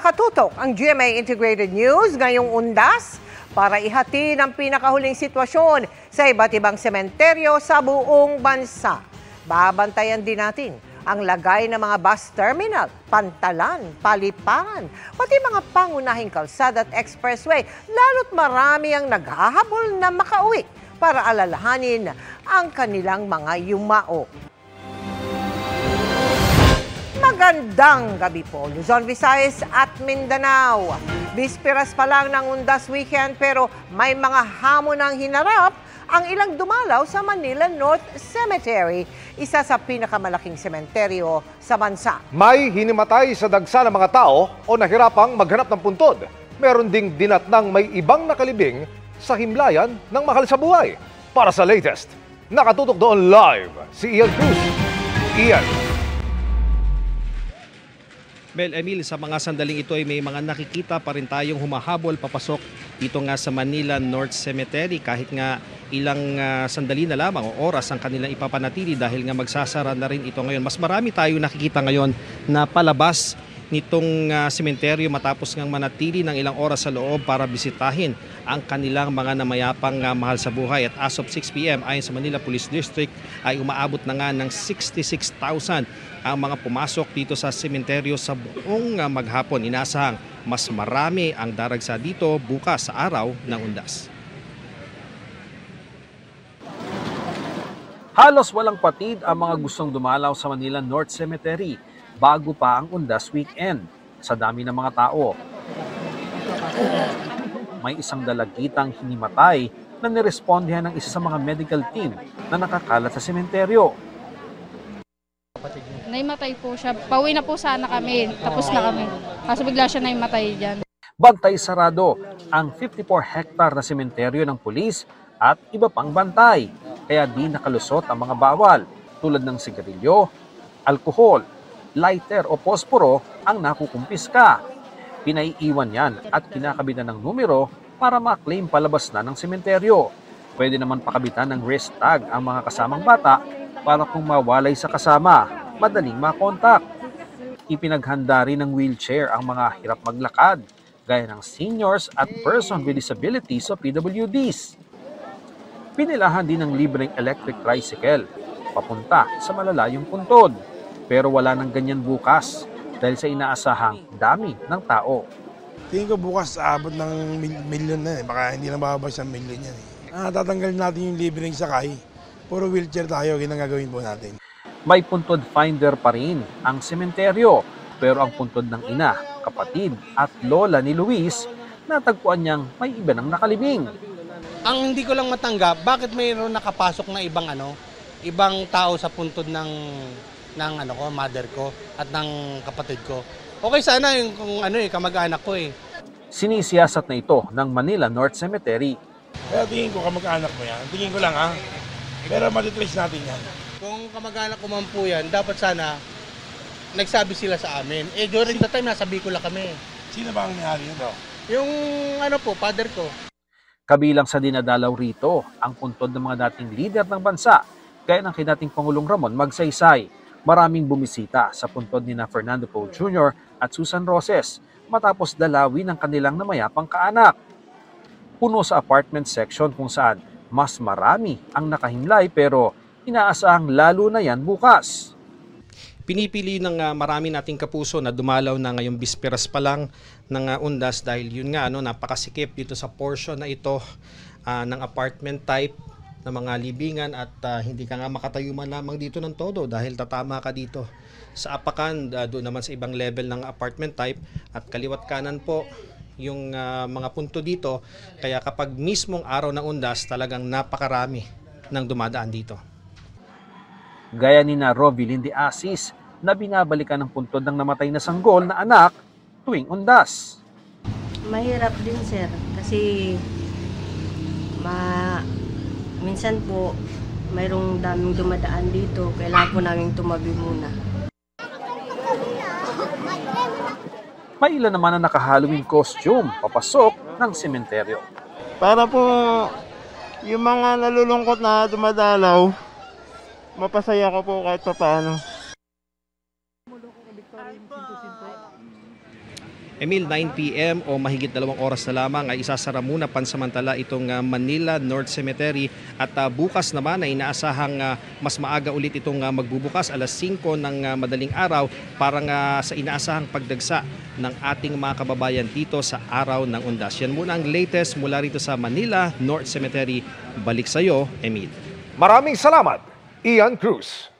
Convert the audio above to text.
Nakatutok ang GMA Integrated News ngayong Undas para ihatid ang pinakahuling sitwasyon sa iba't ibang sementeryo sa buong bansa. Babantayan din natin ang lagay ng mga bus terminal, pantalan, paliparan, pati mga pangunahing kalsada at expressway, lalo't marami ang naghahabol na makauwi para alalahanin ang kanilang mga yumao. Magandang gabi po, Luzon, Visayas at Mindanao. Bisperas pa lang ng Undas Weekend pero may mga hamon ang hinarap ang ilang dumalaw sa Manila North Cemetery, isa sa pinakamalaking sementeryo sa bansa. May hinimatay sa dagsa ng mga tao o nahirapang maghanap ng puntod. Meron ding dinatnang may ibang nakalibing sa himlayan ng mahal sa buhay. Para sa latest, nakatutok doon live si Ian Cruz. Ian. Mel, Emil, sa mga sandaling ito ay may mga nakikita pa rin tayong humahabol papasok dito nga sa Manila North Cemetery kahit nga ilang sandali na lamang o oras ang kanilang ipapanatili dahil nga magsasara na rin ito ngayon. Mas marami tayo nakikita ngayon na palabas nitong sementeryo matapos ngang manatili ng ilang oras sa loob para bisitahin ang kanilang mga namayapang mahal sa buhay. At as of 6 p.m. ayon sa Manila Police District ay umaabot na nga ng 66,000 ang mga pumasok dito sa sementeryo sa buong maghapon. Inasahang mas marami ang daragsa dito bukas sa araw ng Undas. Halos walang patid ang mga gustong dumalaw sa Manila North Cemetery bago pa ang Undas Weekend sa dami ng mga tao. May isang dalagitang hinimatay na nirespondihan ng isa sa mga medical team na nakakalat sa sementeryo. Naimatay po siya. Pauwi na po sana kami. Tapos na kami. Kaso bigla siya naimatay dyan. Bantay sarado ang 54 hektar na sementeryo ng pulis at iba pang bantay. Kaya di nakalusot ang mga bawal tulad ng sigarilyo, alkohol, lighter o posporo ang nakukumpiska. Pinaiiwan yan at kinakabitan ng numero para ma-claim palabas na ng sementeryo. Pwede naman pakabitan ng wrist tag ang mga kasamang bata para kung mawalay sa kasama, madaling makontak. Ipinaghanda rin ng wheelchair ang mga hirap maglakad, gaya ng seniors at person with disabilities o PWDs. Pinilahan din ng libreng electric tricycle papunta sa malalayong puntod. Pero wala nang ganyan bukas dahil sa inaasahang dami ng tao. Tingin ko bukas aabot ng milyon na eh. Baka hindi na bababa sa milyon yan eh. Tatanggalin natin yung libreng sakay. Puro wheelchair tayo, yun ang gagawin po natin. May puntod finder pa rin ang sementeryo. Pero ang puntod ng ina, kapatid at lola ni Luis, natagpuan niyang may iba nang nakalibing. Ang hindi ko lang matanggap, bakit mayroon nakapasok na ibang tao sa puntod ng mother ko at ng kapatid ko. Okay sana yung kamag-anak ko eh. Sinisiyasat na ito ng Manila North Cemetery. Kaya tingin ko kamag-anak mo yan. Tingin ko lang Pero matitrace natin yan. Kung kamag-anak ko man po yan, dapat sana nagsabi sila sa amin. During the time, nasa Bicol kami. Sino ba ang nangyari nito? Yung father ko. Kabilang sa dinadalaw rito ang puntod ng mga dating leader ng bansa, gaya ng kinating Pangulong Ramon Magsaysay. Maraming bumisita sa puntod ni Fernando Poe Jr. at Susan Roses matapos dalawin ng kanilang namayapang kaanak. Puno sa apartment section kung saan mas marami ang nakahimlay pero inaasahang lalo na yan bukas. Pinipili ng marami nating kapuso na dumalaw na ngayong bisperas pa lang ng Undas dahil yun nga napakasikip dito sa portion na ito ng apartment type na mga libingan at hindi ka nga makatayo man lamang dito ng todo dahil tatama ka dito sa apakan, doon naman sa ibang level ng apartment type at kaliwat kanan po yung mga punto dito, kaya kapag mismong araw ng Undas talagang napakarami ng dumadaan dito. Gaya ni Rovilyn de Asis na binabalikan ng puntod ng namatay na sanggol na anak tuwing Undas. Mahirap din sir kasi minsan po mayroong daming dumadaan dito, kailangan po namin tumabi muna. May ilan naman na naka-Halloween costume papasok ng sementeryo. Para po yung mga nalulungkot na dumadalaw, mapasaya ko po kahit paano. Emil, 9 p.m. o mahigit 2 oras na lamang ay isasara muna pansamantala itong Manila North Cemetery at bukas naman ay inaasahang mas maaga ulit itong magbubukas alas 5 ng madaling araw para sa inaasahang pagdagsa ng ating mga kababayan dito sa araw ng Undas. Yan muna ang latest mula rito sa Manila North Cemetery. Balik sa iyo, Emil. Maraming salamat, Ian Cruz.